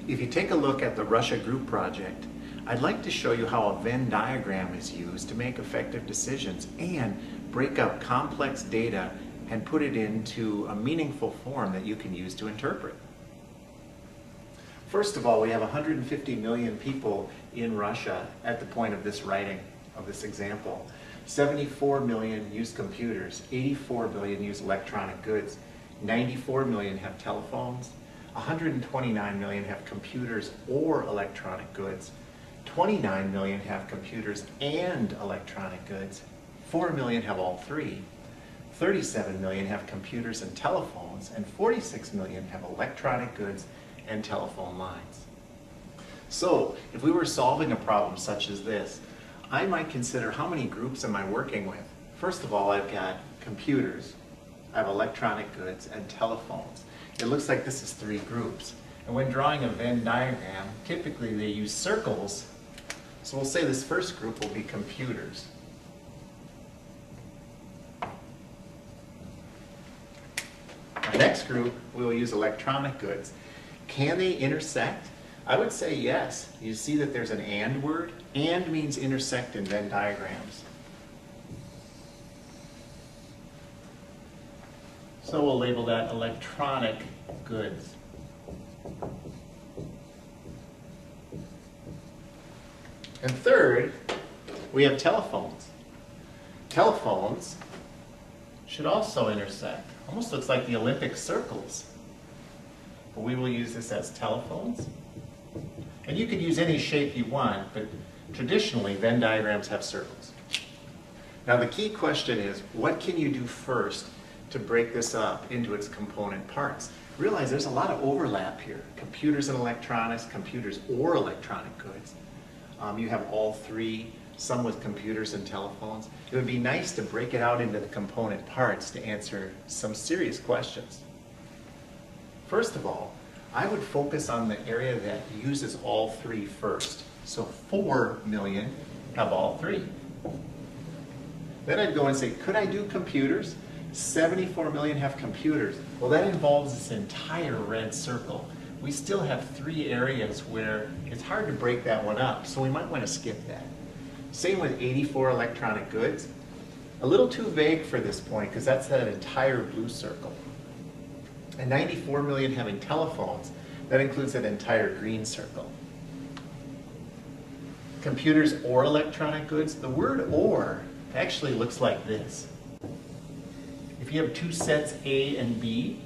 If you take a look at the Russia group project, I'd like to show you how a Venn diagram is used to make effective decisions and break up complex data and put it into a meaningful form that you can use to interpret. First of all, we have 150 million people in Russia at the point of this writing, of this example. 74 million use computers, 84 million use electronic goods, 94 million have telephones, 129 million have computers or electronic goods, 29 million have computers and electronic goods, 4 million have all three, 37 million have computers and telephones, and 46 million have electronic goods and telephone lines. So, if we were solving a problem such as this, I might consider how many groups am I working with. First of all, I've got computers, I have electronic goods, and telephones. It looks like this is 3 groups. And when drawing a Venn diagram, typically they use circles. So we'll say this first group will be computers. Our next group, we will use electronic goods. Can they intersect? I would say yes. You see that there's an and word. And means intersect in Venn diagrams. So we'll label that electronic goods. And third, we have telephones. Telephones should also intersect. Almost looks like the Olympic circles. But we will use this as telephones. And you could use any shape you want, but traditionally Venn diagrams have circles. Now the key question is, what can you do first to break this up into its component parts? Realize there's a lot of overlap here. Computers and electronics, computers or electronic goods. You have all 3, some with computers and telephones. It would be nice to break it out into the component parts to answer some serious questions. First of all, I would focus on the area that uses all 3 first. So 4 million have all 3. Then I'd go and say, could I do computers? 74 million have computers. Well, that involves this entire red circle. We still have 3 areas where it's hard to break that one up, so we might want to skip that. Same with 84 electronic goods. A little too vague for this point because that's that entire blue circle. And 94 million having telephones, that includes that entire green circle. Computers or electronic goods, the word or actually looks like this. If you have 2 sets A and B,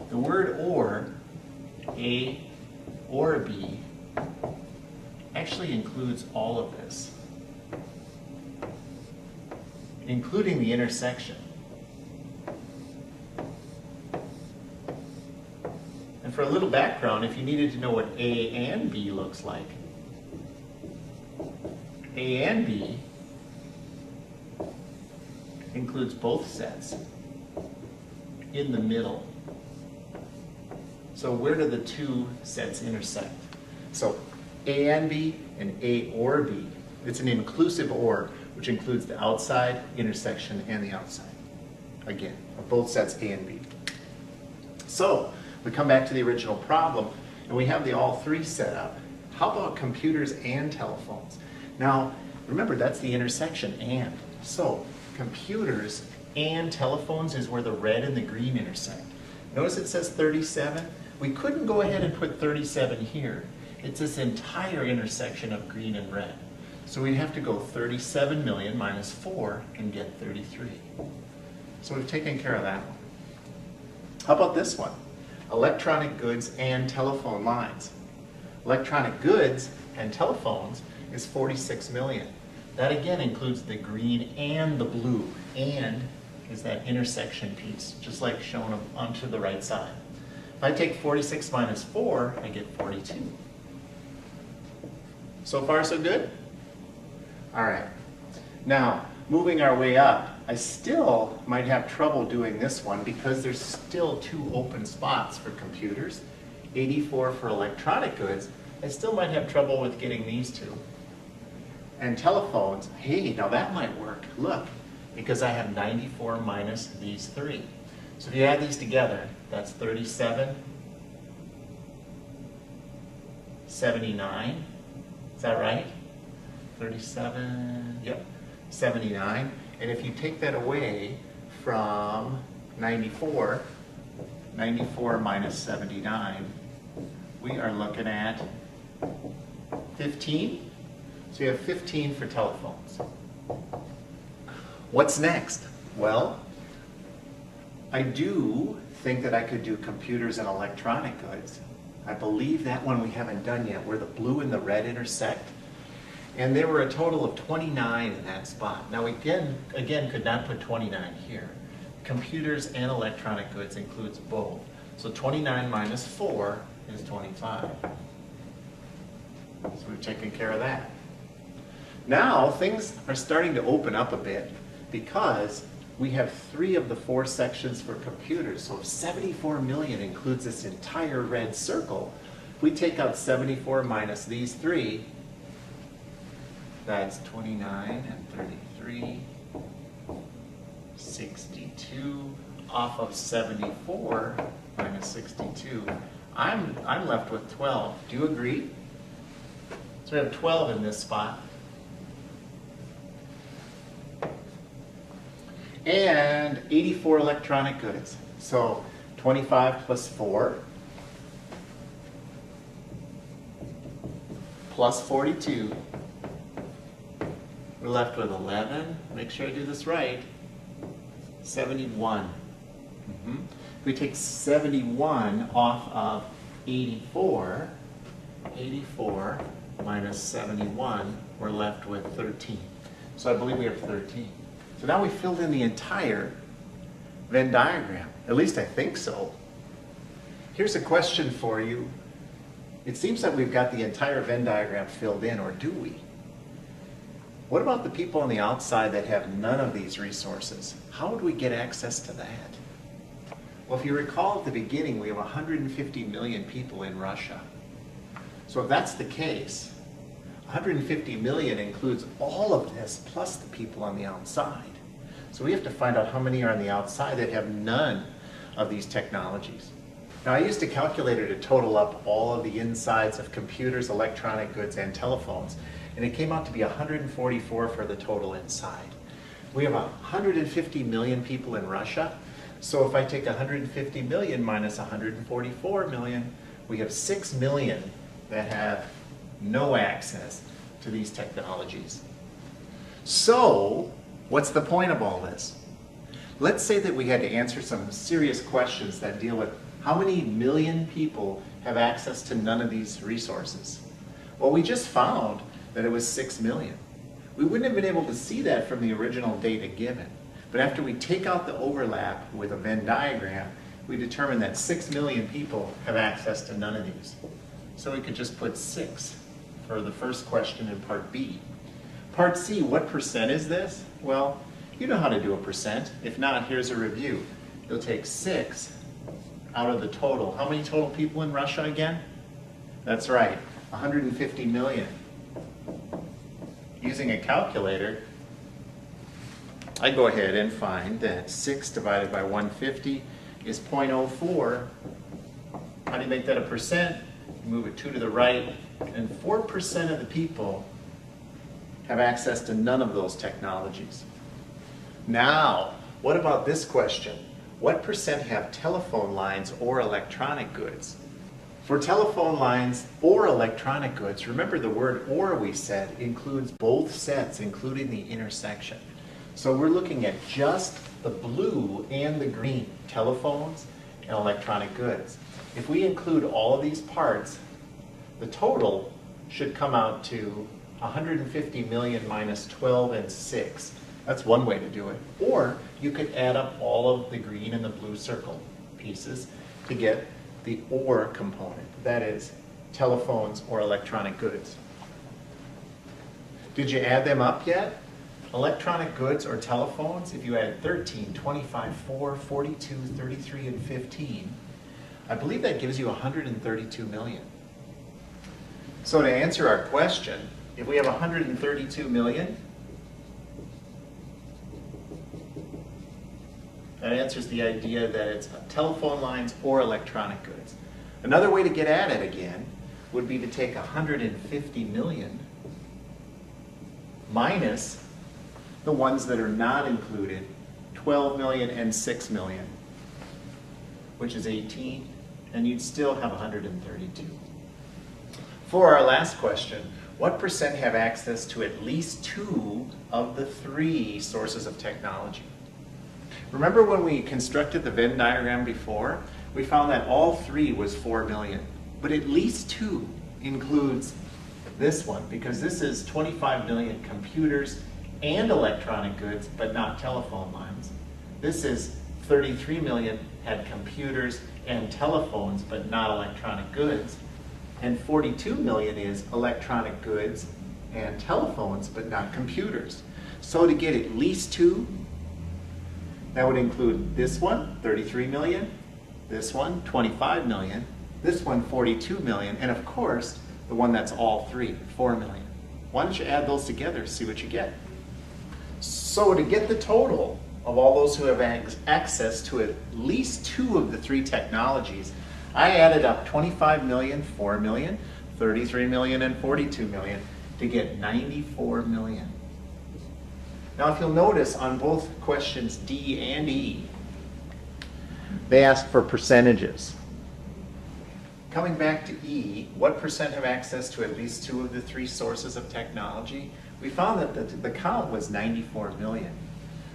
the word or, A or B, actually includes all of this, including the intersection. And for a little background, if you needed to know what A and B looks like, A and B includes both sets in the middle. So where do the 2 sets intersect? So A and B and A or B. It's an inclusive or, which includes the outside, intersection, and the outside. Again, of both sets A and B. So we come back to the original problem, and we have the all 3 set up. How about computers and telephones? Now, remember, that's the intersection and. So computers and telephones is where the red and the green intersect. Notice it says 37. We couldn't go ahead and put 37 here. It's this entire intersection of green and red. So we'd have to go 37 million minus 4 and get 33. So we've taken care of that one. How about this one? Electronic goods and telephone lines. Electronic goods and telephones is 46 million. That again includes the green and the blue. And is that intersection piece, just like shown onto the right side. If I take 46 minus 4, I get 42. So far, so good? All right. Now, moving our way up, I still might have trouble doing this one because there's still 2 open spots for computers, 84 for electronic goods. I still might have trouble with getting these 2. And telephones, hey, now that might work. Look, because I have 94 minus these 3. So if you add these together, that's 37 79. Is that right? 37, yep, 79. And if you take that away from 94, 94 minus 79, we are looking at 15. So you have 15 for telephones. What's next? Well, I do think that I could do computers and electronic goods. I believe that one we haven't done yet, where the blue and the red intersect. And there were a total of 29 in that spot. Now we again could not put 29 here. Computers and electronic goods includes both. So 29 minus 4 is 25. So we've taken care of that. Now things are starting to open up a bit because we have 3 of the 4 sections for computers. So if 74 million includes this entire red circle, if we take out 74 minus these 3, that's 29 and 33, 62 off of 74 minus 62. I'm left with 12. Do you agree? So we have 12 in this spot. And 84 electronic goods. So 25 plus 4 plus 42. We're left with 11. Make sure I do this right. 71. If we take 71 off of 84, 84 minus 71, we're left with 13. So I believe we have 13. So now we filled in the entire Venn diagram. At least I think so. Here's a question for you. It seems that we've got the entire Venn diagram filled in, or do we? What about the people on the outside that have none of these resources? How would we get access to that? Well, if you recall at the beginning, we have 150 million people in Russia. So if that's the case, 150 million includes all of this plus the people on the outside. So we have to find out how many are on the outside that have none of these technologies. Now I used a calculator to total up all of the insides of computers, electronic goods, and telephones, and it came out to be 144 for the total inside. We have 150 million people in Russia, so if I take 150 million minus 144 million, we have 6 million that have no access to these technologies. So, what's the point of all this? Let's say that we had to answer some serious questions that deal with how many million people have access to none of these resources. Well, we just found that it was 6 million. We wouldn't have been able to see that from the original data given. But after we take out the overlap with a Venn diagram, we determine that 6 million people have access to none of these. So we could just put 6 for the first question in part B. Part C, what percent is this? Well, you know how to do a percent. If not, here's a review. You'll take 6 out of the total. How many total people in Russia again? That's right, 150 million. Using a calculator, I go ahead and find that 6 divided by 150 is 0.04. How do you make that a percent? You move a 2 to the right, and 4% of the people have access to none of those technologies. Now, what about this question? What percent have telephone lines or electronic goods? For telephone lines or electronic goods, remember the word "or" we said includes both sets, including the intersection. So we're looking at just the blue and the green, telephones and electronic goods. If we include all of these parts, the total should come out to 150 million minus 12 and 6. That's one way to do it. Or you could add up all of the green and the blue circle pieces to get the "or" component. That is, telephones or electronic goods. Did you add them up yet? Electronic goods or telephones, if you add 13, 25, 4, 42, 33, and 15, I believe that gives you 132 million. So to answer our question, if we have 132 million, that answers the idea that it's telephone lines or electronic goods. Another way to get at it again would be to take 150 million minus the ones that are not included, 12 million and 6 million, which is 18, and you'd still have 132. For our last question, what percent have access to at least 2 of the 3 sources of technology? Remember when we constructed the Venn diagram before? We found that all 3 was 4 million, but at least 2 includes this one, because this is 25 million computers and electronic goods, but not telephone lines. This is 33 million had computers and telephones, but not electronic goods. And 42 million is electronic goods and telephones, but not computers. So to get at least 2, that would include this one, 33 million, this one, 25 million, this one, 42 million, and of course, the one that's all 3, 4 million. Why don't you add those together, see what you get? So to get the total of all those who have access to at least 2 of the 3 technologies, I added up 25 million, 4 million, 33 million, and 42 million to get 94 million. Now if you'll notice on both questions D and E, they ask for percentages. Coming back to E, what percent have access to at least 2 of the 3 sources of technology? We found that the count was 94 million.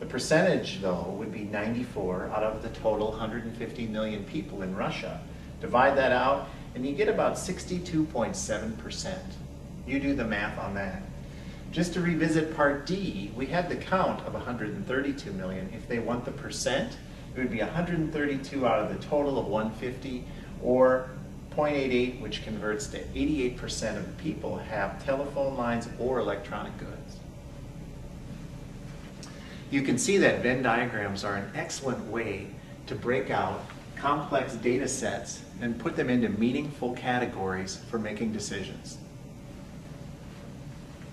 The percentage, though, would be 94 out of the total 150 million people in Russia. Divide that out, and you get about 62.7%. You do the math on that. Just to revisit part D, we had the count of 132 million. If they want the percent, it would be 132 out of the total of 150, or 0.88, which converts to 88% of the people have telephone lines or electronic goods. You can see that Venn diagrams are an excellent way to break out complex data sets and put them into meaningful categories for making decisions.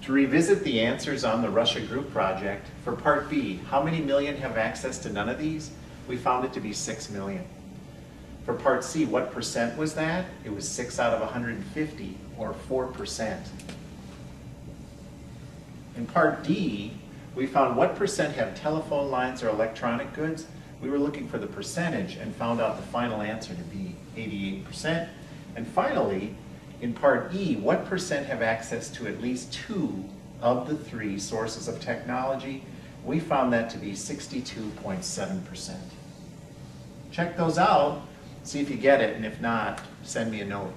To revisit the answers on the Russia Group project, for part B, how many million have access to none of these? We found it to be 6 million. For part C, what percent was that? It was 6 out of 150, or 4%. In part D, we found what percent have telephone lines or electronic goods. We were looking for the percentage and found out the final answer to be 88%. And finally, in part E, what percent have access to at least 2 of the 3 sources of technology? We found that to be 62.7%. Check those out, see if you get it, and if not, send me a note.